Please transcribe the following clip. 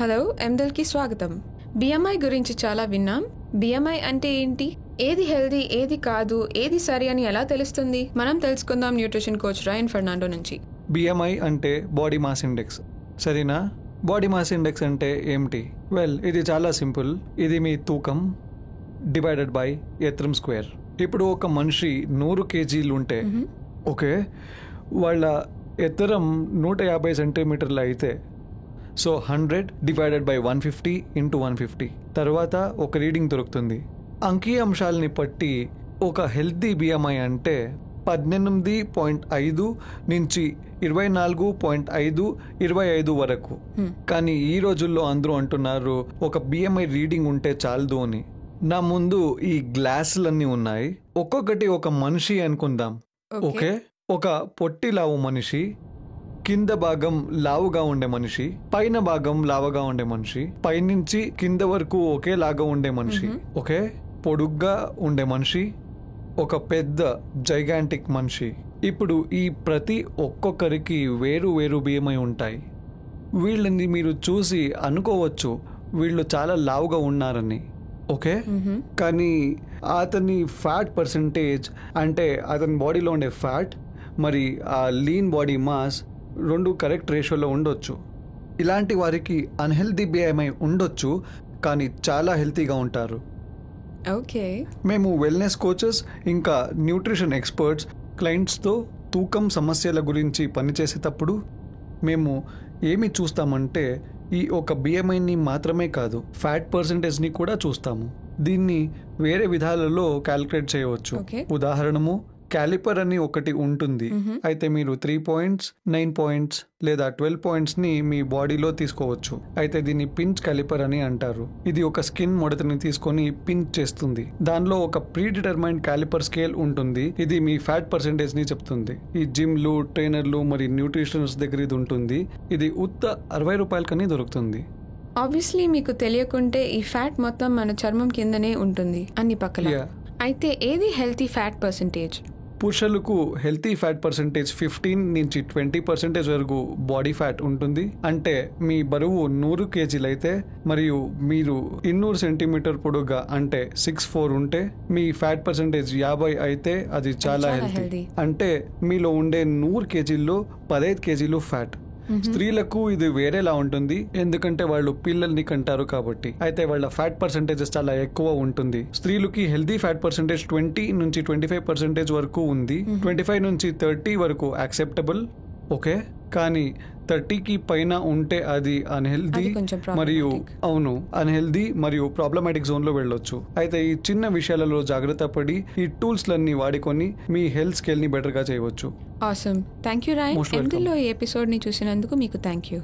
Hello, ఎండల్కి స్వాగతం. BMI గురించి చాలా విన్నాం. బిఎంఐ అంటే ఏంటి, ఏది హెల్దీ ఏది కాదు, ఏది సరి అని ఎలా తెలుస్తుంది? మనం తెలుసుకుందాం న్యూట్రిషన్ కోచ్ రాయన్ ఫెర్నాండో నుంచి. బిఎంఐ అంటే బాడీ మాస్ ఇండెక్స్, సరేనా? బాడీ మాస్ ఇండెక్స్ అంటే ఏమిటి? ఇది చాలా సింపుల్. ఇది మీ తూకం డివైడెడ్ బై ఎత్తరం స్క్వేర్. ఇప్పుడు ఒక మనిషి 100 కేజీలు ఉంటే ఓకే, వాళ్ళ ఎత్తరం 150 సెంటీమీటర్లు అయితే సో 100 డివైడెడ్ బై 150 ఇంటూ 150 తర్వాత ఒక రీడింగ్ దొరుకుతుంది. అంకీ అంశాలని బట్టి ఒక హెల్తీ బిఎంఐ అంటే 18.5 నుంచి 24.5, 25 వరకు. కానీ ఈ రోజుల్లో అందరూ అంటున్నారు ఒక బిఎంఐ రీడింగ్ ఉంటే చాలదు అని. నా ముందు ఈ గ్లాసులన్నీ ఉన్నాయి. ఒక్కొక్కటి ఒక మనిషి అనుకుందాం. ఓకే, ఒక పొట్టి లావు మనిషి, కింద భాగం లావుగా ఉండే మనిషి, పైన భాగం లావుగా ఉండే మనిషి, పైనుంచి కింద వరకు ఒకేలాగా ఉండే మనిషి, ఓకే, పొడుగ్గా ఉండే మనిషి, ఒక పెద్ద జైగాంటిక్ మనిషి. ఇప్పుడు ఈ ప్రతి ఒక్కొక్కరికి వేరు వేరు బిఎంఐ ఉంటాయి. వీళ్ళని మీరు చూసి అనుకోవచ్చు వీళ్ళు చాలా లావుగా ఉన్నారని, ఓకే, కానీ అతని ఫ్యాట్ పర్సంటేజ్ అంటే అతని బాడీలో ఉండే ఫ్యాట్ మరి ఆ లీన్ బాడీ మాస్ రెండు కరెక్ట్ రేషియోలో ఉండొచ్చు. ఇలాంటి వారికి అన్హెల్దీ బిఎంఐ ఉండొచ్చు, కానీ చాలా హెల్తీగా ఉంటారు. ఓకే, మేము వెల్నెస్ కోచెస్ ఇంకా న్యూట్రిషన్ ఎక్స్పర్ట్స్ క్లయింట్స్తో తూకం సమస్యల గురించి పనిచేసేటప్పుడు మేము ఏమి చూస్తామంటే ఈ ఒక బిఎంఐని మాత్రమే కాదు, ఫ్యాట్ పర్సంటేజ్ని కూడా చూస్తాము. దీన్ని వేరే విధాలలో క్యాలిక్యులేట్ చేయవచ్చు. ఉదాహరణము, క్యాలిపర్ అని ఒకటి ఉంటుంది. అయితే మీరు 3 పాయింట్స్, 9 పాయింట్స్ లేదా 12 పాయింట్స్ని మీ బాడీలో తీసుకోవచ్చు. అయితే దీన్ని పించ్ క్యాలిపర్ అని అంటారు. ఇది ఒక స్కిన్ ముడతని తీసుకొని పించ్ చేస్తుంది. దానిలో ఒక ప్రీ డిటర్మైన్డ్ క్యాలిపర్ స్కేల్ ఉంటుంది. ఇది మీ ఫ్యాట్ పర్సంటేజ్ ని చెప్తుంది. ఈ జిమ్లు, ట్రైనర్లు మరి న్యూట్రిషన్స్ దగ్గర ఇది ఉంటుంది. ఇది ఉత్త 60 రూపాయలకని దొరుకుతుంది. ఆబ్వియస్లీ మీకు తెలియకుంటే ఈ ఫ్యాట్ మొత్తం మన చర్మం కిందనే ఉంటుంది అన్ని పక్కల. అయితే ఏది హెల్తీ ఫ్యాట్ పర్సంటేజ్? పురుషులకు హెల్తీ ఫ్యాట్ పర్సంటేజ్ 15 నుంచి 20% వరకు బాడీ ఫ్యాట్ ఉంటుంది. అంటే మీ బరువు 100 కేజీలు అయితే మరియు మీరు 200 సెంటీమీటర్ పొడుగా అంటే 6'4" ఉంటే మీ ఫ్యాట్ పర్సంటేజ్ 50 అయితే అది చాలా హెల్తీ. అంటే మీలో ఉండే 100 కేజీల్లో 15 కేజీలు ఫ్యాట్. స్త్రీలకు ఇది వేరేలా ఉంటుంది, ఎందుకంటే వాళ్ళు పిల్లల్ని కంటారు కాబట్టి. అయితే వాళ్ళ ఫ్యాట్ పర్సంటేజెస్ చాలా ఎక్కువ ఉంటుంది. స్త్రీలకి హెల్దీ ఫ్యాట్ పర్సంటేజ్ 20 నుంచి 25% వరకు ఉంది. 25 నుంచి 30 వరకు యాక్సెప్టబుల్, ఓకే, కానీ 30కి పైన ఉంటే అది అన్హెల్దీ మరియు అన్హెల్దీ మరియు ప్రాబ్లమాటిక్ జోన్ లో వెళ్ళొచ్చు. అయితే ఈ చిన్న విషయాలలో జాగ్రత్త పడి ఈ టూల్స్ లన్నీ వాడుకొని మీ హెల్త్ స్కేల్ ని బెటర్ గా చేయవచ్చు. ఆసమ్, థ్యాంక్ యూ రాయన్. ఎండిల్లో ఈ ఎపిసోడ్ ని చూసినందుకు మీకు థ్యాంక్ యూ.